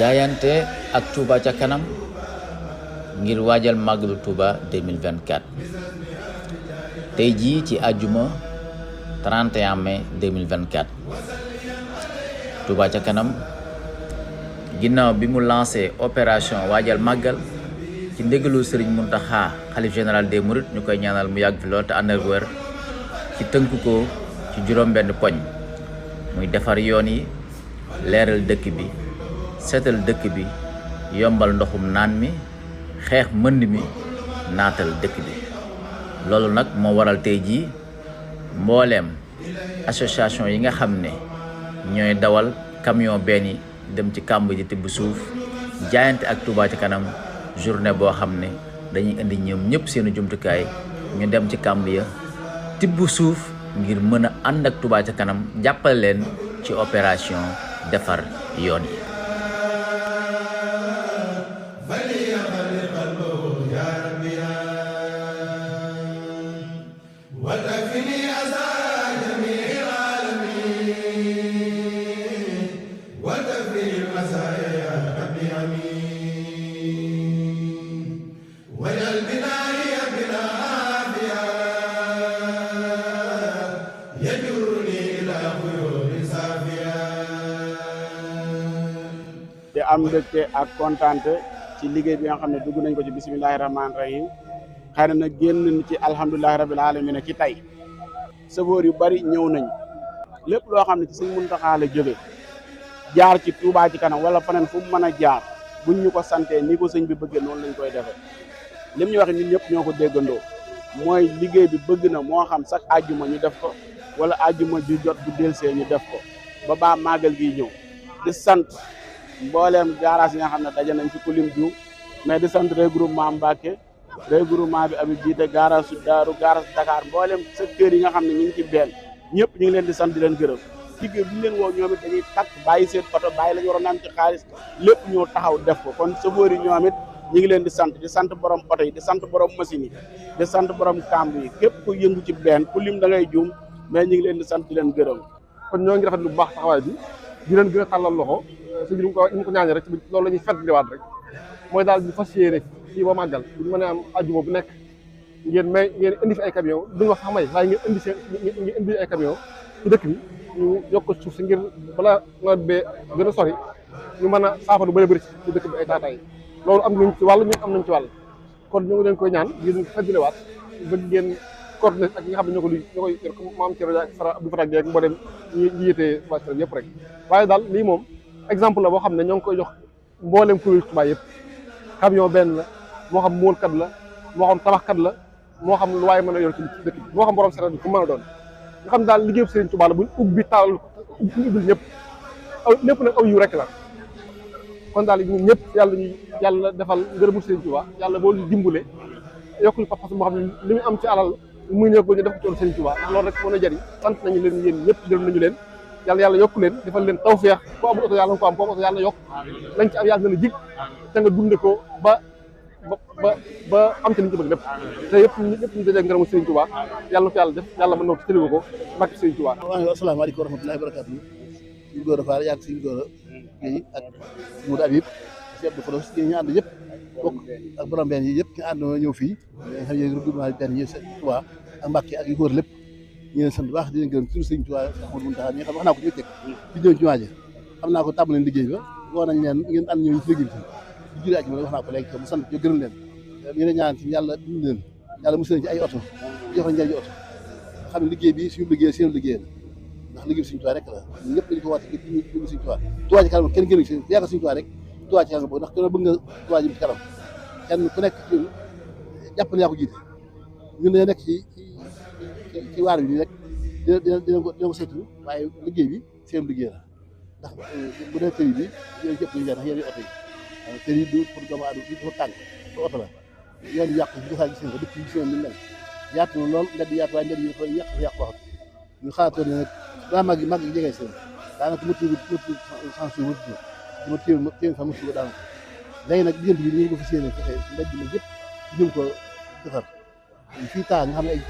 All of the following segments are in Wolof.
jaayante ak Touba ca kanam ngir waajal màggalu Touba 2024 tey jii ci àjjuma 31 mai 2024 Touba ca kanam ginnaaw bi mu lancé opération waajal màggal ci ndégalu Serigne Mountakha xalif général des Mourides ñu koy ñaanal mu yàgg fi lool te ànd ak wér ci tënk ko ci juróom-benn poñ muy defar yoon yi leeral dëkk bi seetal dëkk bi yombal ndoxum naan mi xeex mënd mi naatal dëkk bi loolu nag moo waral tey jii mbooleem association yi nga xam ne ñooy dawal camion benn yi dem ci kàmb ji tibb suuf jaayante ak Touba ca kanam journée boo xam ne dañuy indi ñoom ñëpp seeni jumtukaay ñu dem ci kàmb ya tibb suuf ngir mën a ànd ak Touba ca kanam jàppale leen ci opération defar yoon yi. di am mbégte ak kontaante ci liggéey bi nga xam ne dugg nañ ko ci bisimilahi rahmaani rahim xëy na nag génn ci alhamdulilahi rabil alamin ci tey sëfoor yu bari ñëw nañ lépp loo xam ne ci sëñ Muntaxa la jóge jaar ci Touba ci kanam wala faneen fu mu mën a jaar buñ ñu ko santee ni ko sëñ bi bëggee noonu lañ koy defee lim ñu wax ñun ñëpp ñoo ko déggandoo mooy liggéey bi bëgg na moo xam sax àjjuma ñu def ko wala àjjuma ju jot bu delsee ñu def ko ba baa màggal gi ñëw di sant mbooleem garage yi nga xam ne daje nañ ci kulim Diouf mais di sant regroupement Mbacké regroupement bi abi jiite garage su Daaru garage Dakar mbooleem secteurs yi nga xam ne ñu ngi ci benn ñëpp ñu ngi leen di sant di leen gërëm liggéey bu ñu leen woo ñoom it dañuy takk bàyyi seen oto bàyyi la ñu waroon naan ci xaalis lépp ñoo taxaw def ko kon chauffeur yi ñoom it ñu ngi leen di sant borom oto yi di sant borom machine yi di sant borom kàmb yi képp ku yëngu ci benn ku lim da ngay juum mais ñu ngi leen di sant di leen gërëm kon ñoo ngi rafet lu baax taxawaay bi di leen gën a tàllal loxo sëñ bi ñu ko ñaanee rek loolu la ñuy fàttaliwaat rek mooy daal di fas yéene fii ba màggal bu ñu mën a am àjjuma bu nekk ngeen indi fi ay camion duñu wax sax may waaye ngeen indi ay camion ci dëkk bi ñu yokk ko suuf si ngir balaa nawet bee gën a sori ñu mën a saafara lu bëri ci dëkk bi ay taataay loolu am nañ ci wàll ñun am nañ ci wàll kon ñu ngi leen koy ñaan ngeen fàttaliwaat bëgg ngeen coordonné ak ñi nga xam ne ñoo koy yor maam ci rajo ak Sara Abdou Fatah ak mboolem ñi yitee Touba ca kanam yëpp rek waaye daal lii moom exemple la boo xam ne ñoo ngi koy jox mboolem kuréel Touba yëpp camion benn la moo xam móolkat la moo xam tabaxkat la moo xam lu waaye mën a yor ci dëkk bi moo xam borom sareet bi fu mën a doon nga xam daal liggéeyu Serigne Touba la buñ ubbi taalal ñu ubbil ñëpp lépp nag aw yu rek la kon daal ñun ñëpp yàlla defal ngërëmu Serigne Touba yàlla boo lu dimbale yokkul pas-pas boo xam ne li mu am ci alal muy ne ko ñu def ko ci Serigne Touba ndax loolu rek mën a jëriñ sant nañu leen yéen ñëpp gërëm nañu leen yàlla yokku leen defal leen tawfeex ko amul oto yàlla nga ko am ko oto yàlla yokk lañ ci am yàlla na la jig te nga dunde ko ba am ci liñ ci bëgg lépp te yëpp ñu dajee ngërëmu Serigne Touba yàlla na ko yàlla def yàlla mën na ko tëliwu ko barke Serigne Touba. waaw asalaamaaleykum wa rahmatullahi wa barakatuh ñu góor a faar yàgg suñu góor a Guèye ak Moudou Habib si Abdou Khodos ñu ànd yëpp bokk ak borom benn yi yëpp ñu ànd ñëw fii xam ne regroupement benn yi Touba ak Mbacké ak yu góor lépp ñu leen sant bu baax di leen gërëm tur Serigne Touba Ahmadou Mountakha ñi xam wax naa ko ñu teg di ñëw ci waaje xam naa ko tàmbali leen liggéey ba woo nañ leen ngeen ànd ñëw ci liggéey bi di juree ak wax naa ko léegi mu sant ñu gërëm leen ñu ne ñaan ci yàlla dund leen yàlla musal ci ay oto jox leen njëriñ oto xam ne liggéey bi suñu liggéey seen liggéey la ndax liggéey bi Serigne Touba rek la ñëpp dañu ko wàcc liggéey Serigne Touba Touba ci kanam kenn gënu ci yaakaar Serigne Touba rek Touba ci kanam boobu ndax kenn bëgg nga Touba ji ci kanam kenn ku nekk ci jàpp ne yaa ko jiite ñun dañoo nekk ci waar bi nii rek dina ko saytu waaye liggéey bi seen liggéey la ndax bu dee tëri bi yéen ñëpp ñu jaar ndax yéen oto yi tëri du pour doomu aadama du dafa tàng pour oto la yoon yu yàqu bi gis nga dëkk yi gis ni mel yaatu na lool mbedd yaatu waaye mbedd yi dafa yàq wax ñu xaatoon ne nag daa mag yi jege seen daanaka mëtu chance yu ma téem fa mëtu ko daanaka léegi nag diggante bi ñu ngi ko fi séenee fexe mbedd bi nag yëpp jëm ko defar fii taa nga xam ne ay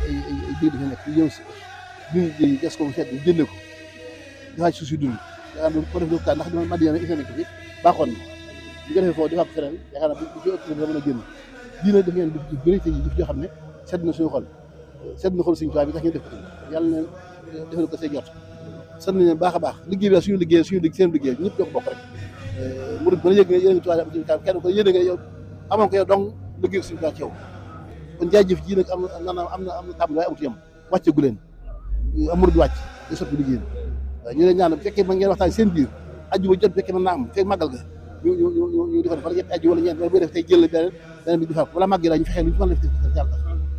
biir dafa nekk ñëw si ñu gas ko bu set jëndee ko dafa suuf si dund daa ko def loolu ndax dama Madina isi nekk fi baaxoon na ñu ko defee foofu defaa ko feneen yaakaar naa bu ci ëpp dana mën a génn diine def ngeen def bëri te jëf joo xam ne sedd na suñu xol sedd na xol suñu tubaab bi tax ngeen def ko yàlla na defal ko say jot sant nañu baax a baax liggéey bi suñu liggéey seen liggéey ñëpp ñoo ko bokk rek murid ba yëg ne yéen a ngi tubaab am ci kenn ko yéene nga yow amoon ko yow dong liggéey suñu tubaab ci yow kon jaajëf ji nag am na tàmbali waaye amut yem wàcce gu leen am murid wàcc di sotti liggéey waaw ñu leen ñaan bu fekkee mën ngeen waxtaan seen biir ajjuma jot fekkee mën naa am fekk màggal ga ñu defal wala ñetti ajju wala ñeent wala booy def tey jël beneen bi defal ko wala màgg la ñu fexee lu ñu mën a def yàlla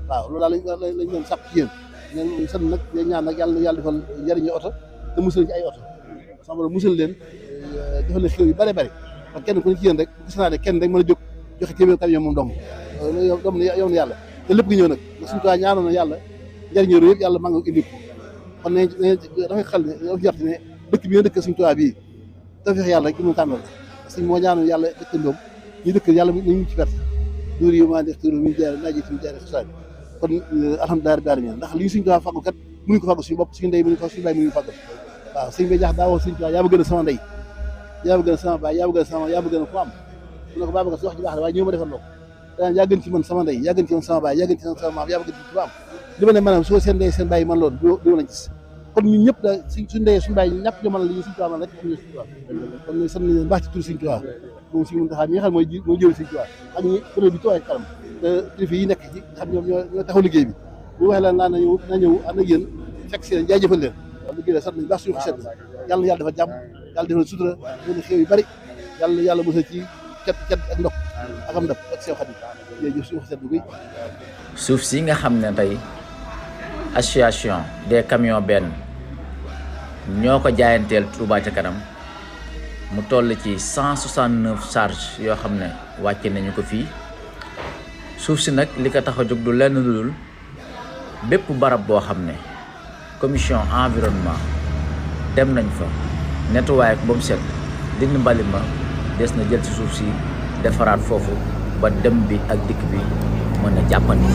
waaw loolu daal lañ leen sàpp ci yéen ñeen sant nag leen ñaan nag yàlla defal njëriñu oto te musal ci ay oto sama borom musal leen defal leen xew yu bare bare parce que kenn ku ne ci yéen rek bu gis naa ne kenn rek mën a jóg joxe téeméer camion moom dong doom na yow na yàlla te lépp gi ñëw nag suñu tuwaa ñaanoon na yàlla njëriñu yëpp yàlla maa ngi indi ko kon ne dafay xel ne dafa jort ne dëkk bi nga dëkk suñu tuwaa bii dafa fex yàlla rek di mu tànnal suñ moo ñaanoon yàlla dëkkandoom ñu dëkk yàlla nañu ci perte dóor yi maa def tur mi jaare naa jiitu mi jaare xasaay kon alhamdulilah rabbil alamin ndax li ñu suñu tuwaa fàggu kat mënuñu ko fàggu suñu bopp suñu ndey mënuñu ko suñu baay mënuñu fàggu waaw sëñ bay jax daa wax suñu tuwaa yaa ma gën a sama ndey yaa ma gën a sama baay yaa ma gën a sama yaa ma gën a ku am mu ne ko baa bëgg si wax ji baax la waaye ñëw ma defal loo daan yaa gën ci man sama ndey yaa gën ci man sama baay yaa gën ci man sama maam yaa ma gën ci ku am li ma ne maanaam soo seen ndey seen baay man loolu du lañ gis kon ñun ñëpp daal suñu ndey suñu baay ñàkk ñu mënal li ñu suñu tuwaa man rek am ñu suñu tuwaa kon ñu sant nañ baax ci tur suñu tuwaa moom suñu Muntaxa mi nga xam mooy jël suñu tuwaa ak ñi kuréel bi tuwaay kanam te kilifa yi nekk ci nga xam ñoom ñoo taxaw liggéey bi bu waxee la naan na ñëw ànd ak yéen fekk si leen jaajëfal leen waaw liggéey la sant nañ baax suñu xol sedd yàlla yàlla dafa jàmm yàlla defal sutura mën a xew yu bari yàlla mosal ci cet ak ndox ak am ndab ak sew xat yi jëf suñu xol sedd bu suuf si nga xam ne tey association des camions benn ñoo ko jaayanteel Touba ca kanam mu toll ci 169 charges yoo xam ne wàcce nañu ko fii suuf si nag li ko tax a jóg du lenn lu dul bépp barab boo xam ne commission environnement dem nañ fa nettoyé ko ba mu set dindi mbalit ma des na jël ci suuf si defaraat foofu ba dem bi ak dikk bi mën a jàppandi